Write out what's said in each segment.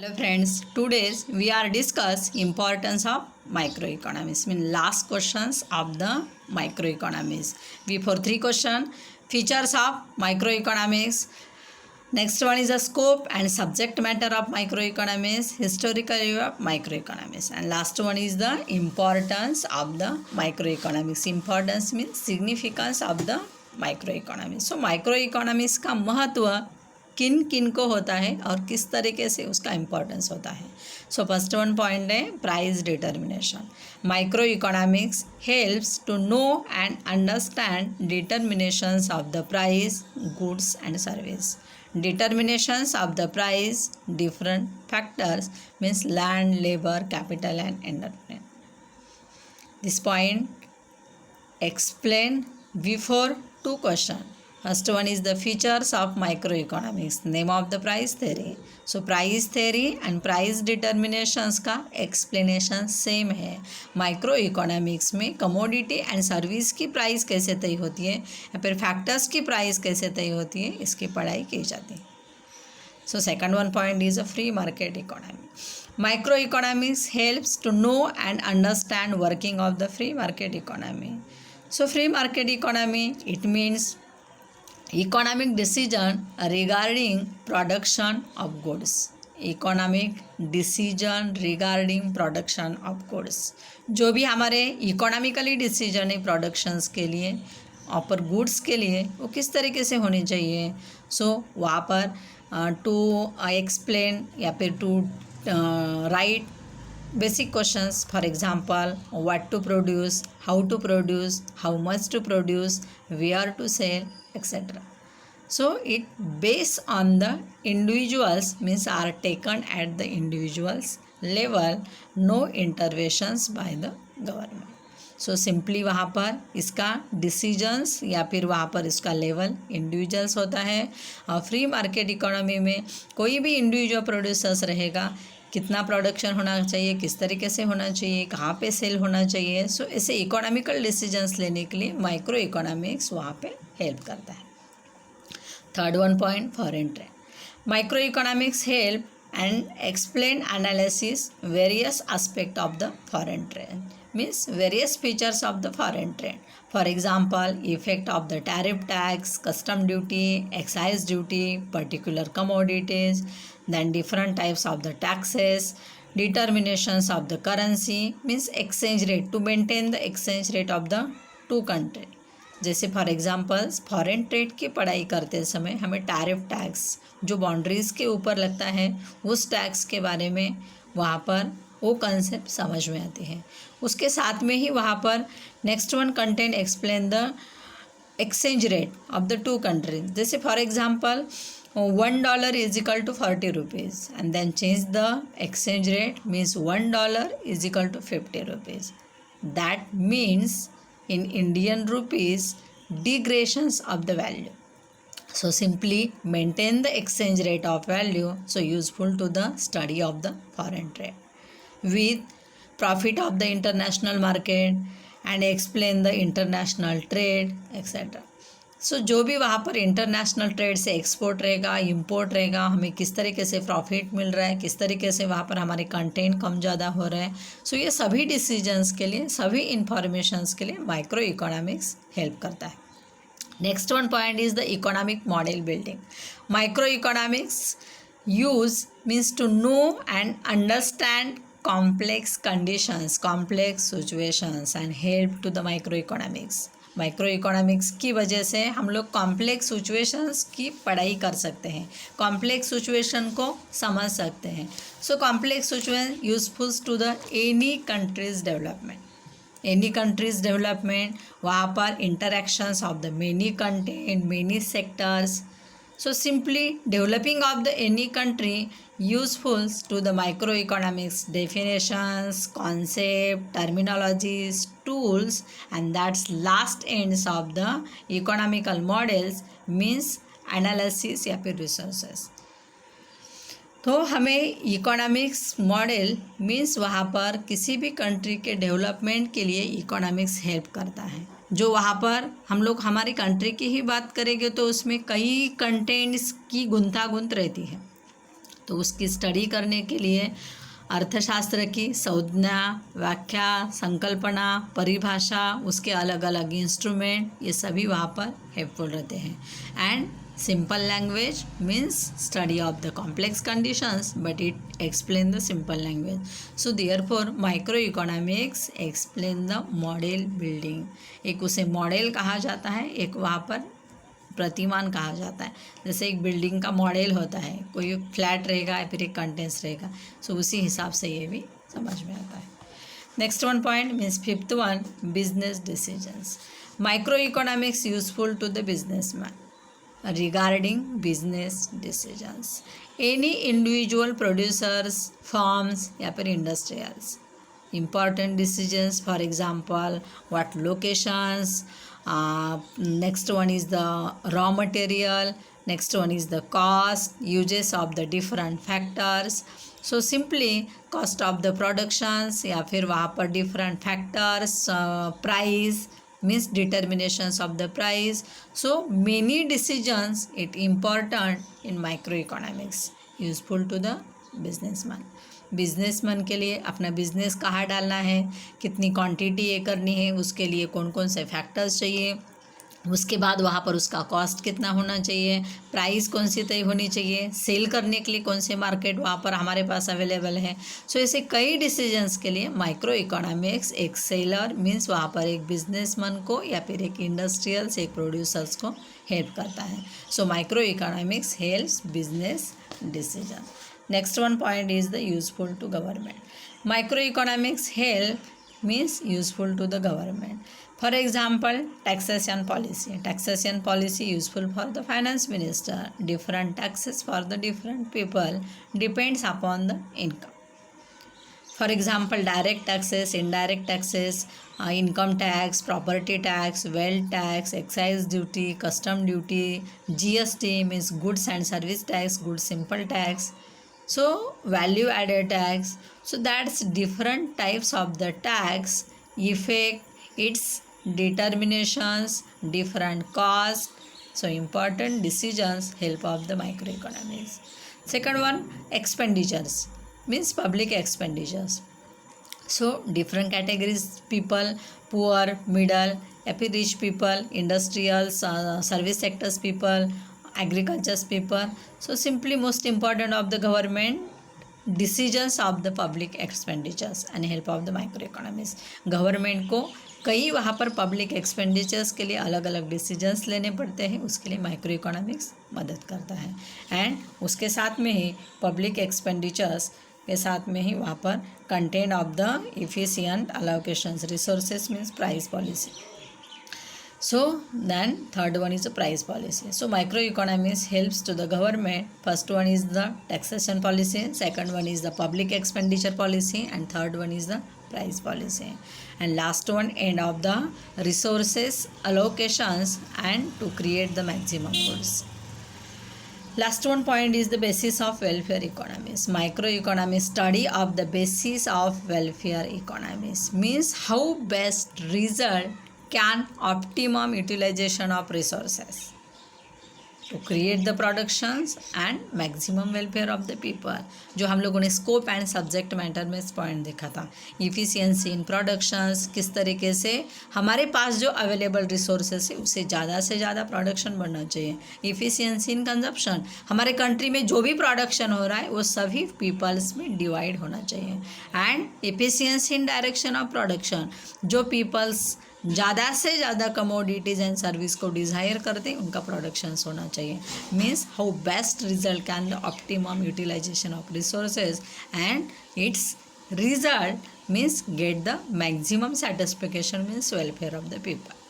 Hello friends, today's we are discuss importance of microeconomics. Last questions of the microeconomics. We for three question features of microeconomics. Next one is the scope and subject matter of microeconomics, historical view of microeconomics, and last one is the importance of the microeconomics. Importance means significance of the microeconomics. So microeconomics का महत्व किन किन को होता है और किस तरीके से उसका इम्पोर्टेंस होता है. सो फर्स्ट वन पॉइंट है price determination. Micro economics helps to know and understand determinations of the price goods and service. Determinations of the price different factors means land, labour, capital and entrepreneur. This point explain before two question. First one is the features of microeconomics. Name of the price theory. So price theory and price determinations का explanation same है. Microeconomics में commodity and service की price कैसे तय होती है या फिर factors की price कैसे तय होती है इसकी पढ़ाई की जाती है. So second one point is a free market economy. Microeconomics helps to know and understand working of the free market economy. So free market economy, it means economic decision regarding production of goods. Economic decision regarding production of goods. जो भी हमारे economically decision है productions के लिए और पर goods के लिए वो किस तरीके से होनी चाहिए. सो वहाँ पर टू एक्सप्लेन या फिर to write basic questions, for example what to produce, how to produce, how much to produce, where to sell, etc. So it based on the individuals means are taken at the individuals level, no interventions by the government. So simply वहाँ पर इसका decisions या फिर वहाँ पर इसका level individuals होता है. और फ्री मार्केट इकोनॉमी में कोई भी इंडिविजुअल प्रोड्यूसर्स रहेगा, कितना प्रोडक्शन होना चाहिए, किस तरीके से होना चाहिए, कहाँ पे सेल होना चाहिए. सो ऐसे इकोनॉमिकल डिसीजंस लेने के लिए माइक्रो इकोनॉमिक्स वहाँ पे हेल्प करता है. Third one point foreign trade. Micro economics help and explain analysis various aspect of the foreign trade means various features of the foreign trade. For example effect of the tariff tax, custom duty, excise duty, particular commodities, then different types of the taxes, determinations of the currency means exchange rate, to maintain the exchange rate of the two country. जैसे for examples foreign trade की पढ़ाई करते समय हमें tariff tax जो boundaries के ऊपर लगता है उस टैक्स के बारे में वहाँ पर वो कंसेप्ट समझ में आती है. उसके साथ में ही वहाँ पर next one content explain the exchange rate of the two countries. जैसे for example $1 is equal to 40 rupees and then change the exchange rate means $1 is equal to 50 rupees. That means in Indian rupees degradations of the value. So simply maintain the exchange rate of value, so useful to the study of the foreign trade with profit of the international market and explain the international trade etc. सो जो भी वहाँ पर international trade से export रहेगा, import रहेगा, हमें किस तरीके से प्रॉफिट मिल रहा है, किस तरीके से वहाँ पर हमारे कंटेंट कम ज़्यादा हो रहा है. सो ये सभी डिसीजंस के लिए, सभी इंफॉर्मेशंस के लिए माइक्रो इकोनॉमिक्स हेल्प करता है. Next one point is the economic model building. Micro economics use means to know and understand complex conditions, complex situations and help to the microeconomics. Micro economics की वजह से हम लोग complex situations की पढ़ाई कर सकते हैं, कॉम्प्लेक्स सिचुएशन को समझ सकते हैं. So complex situation useful to the any countries development. Any countries development वहाँ पर interactions of the many content, many sectors. So simply developing of the any country useful to the microeconomics definitions, concept, terminologies, tools and that's last ends of the economical models means analysis या फिर resources. तो हमें economics model means वहाँ पर किसी भी country के development के लिए इकोनॉमिक्स हेल्प करता है. जो वहाँ पर हम लोग हमारी कंट्री की ही बात करेंगे तो उसमें कई कंटेंट्स की गुंथागुंथ रहती है. तो उसकी स्टडी करने के लिए अर्थशास्त्र की संज्ञा, व्याख्या, संकल्पना, परिभाषा, उसके अलग अलग इंस्ट्रूमेंट, ये सभी वहाँ पर हेल्पफुल रहते हैं. And simple language means study of the complex conditions but it explain the simple language. So therefore micro economics explain the model building. एक उसे मॉडल कहा जाता है, एक वहाँ पर प्रतिमान कहा जाता है. जैसे एक बिल्डिंग का मॉडल होता है, कोई फ्लैट रहेगा या फिर एक कंटेंस रहेगा, सो उसी हिसाब से ये भी समझ में आता है. Next one point means fifth one, business decisions. Micro economics useful to the businessman regarding business decisions. Any individual producers, firms या फिर industrials. Important decisions, for example, what locations, next one is the raw material, next one is the cost, uses of the different factors. So simply cost of the productions या फिर वहाँ पर different factors, price means determinations of the price. So many decisions it important in microeconomics, useful to the businessman. Businessman के लिए अपना business कहाँ डालना है, कितनी क्वांटिटी ये करनी है, उसके लिए कौन कौन से फैक्टर्स चाहिए, उसके बाद वहाँ पर उसका कॉस्ट कितना होना चाहिए, प्राइस कौन सी तय होनी चाहिए, सेल करने के लिए कौन से मार्केट वहाँ पर हमारे पास अवेलेबल है. सो ऐसे कई डिसीजंस के लिए माइक्रो इकोनॉमिक्स एक सेलर मीन्स वहाँ पर एक बिजनेसमैन को या फिर एक इंडस्ट्रियल्स, एक प्रोड्यूसर्स को हेल्प करता है. So micro economics helps business decision. Next one point is the useful to government. Micro economics help means useful to the government. For example, taxation policy. Taxation policy useful for the finance minister. Different taxes for the different people depends upon the income. For example, direct taxes, indirect taxes, income tax, property tax, wealth tax, excise duty, custom duty, GST means goods and service tax, goods simple tax. So value added tax. So that's different types of the tax effect, its determinations, different cost. So important decisions help of the microeconomics. Second one, expenditures means public expenditures. So different categories people, poor, middle, rich people, industrials, service sectors people, agriculture people. So simply most important of the government decisions of the public expenditures and help of the micro economics. Government को कई वहाँ पर public expenditures के लिए अलग अलग decisions लेने पड़ते हैं, उसके लिए माइक्रो इकोनॉमिक्स मदद करता है. एंड उसके साथ में ही पब्लिक एक्सपेंडिचर्स के साथ में ही वहाँ पर content of the efficient allocations resources means price policy. So then third one is the price policy. So microeconomics helps to the government. First one is the taxation policy, second one is the public expenditure policy, and third one is the price policy. And last one end of the resources allocations and to create the maximum goods. Last one point is the basis of welfare economies. Microeconomics study of the basis of welfare economies means how best result can optimum utilization of resources to create the productions and maximum welfare of the people. जो हम लोगों ने scope and subject matter में इस point देखा था, efficiency इन productions, किस तरीके से हमारे पास जो अवेलेबल रिसोर्सेस है उससे ज़्यादा से ज़्यादा प्रोडक्शन बढ़ना चाहिए. इफिशियंसी इन कंजप्शन, हमारे कंट्री में जो भी प्रोडक्शन हो रहा है वो सभी पीपल्स में डिवाइड होना चाहिए. And efficiency in direction of production, जो पीपल्स ज़्यादा से ज़्यादा कमोडिटीज़ एंड सर्विस को डिज़ायर करते हैं उनका प्रोडक्शंस होना चाहिए. Means how best result can the optimum utilization of resources and its result means get the maximum satisfaction means welfare of the people.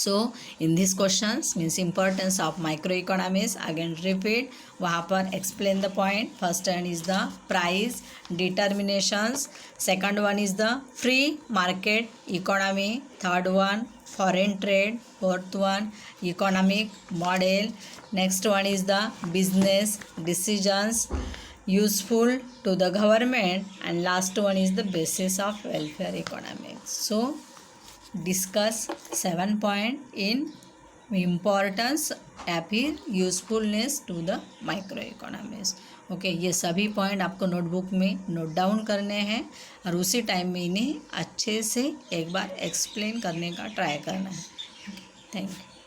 So in these questions means importance of microeconomics, again repeat, वहाँ पर explain the point. First one is the price determinations, second one is the free market economy, third one foreign trade, fourth one economic model, next one is the business decisions useful to the government, and last one is the basis of welfare economics. So discuss 7 point in importance या फिर usefulness to the micro economics. Okay, ये सभी point आपको notebook में note down करने हैं और उसी टाइम में इन्हें अच्छे से एक बार एक्सप्लेन करने का ट्राई करना है। Thank you.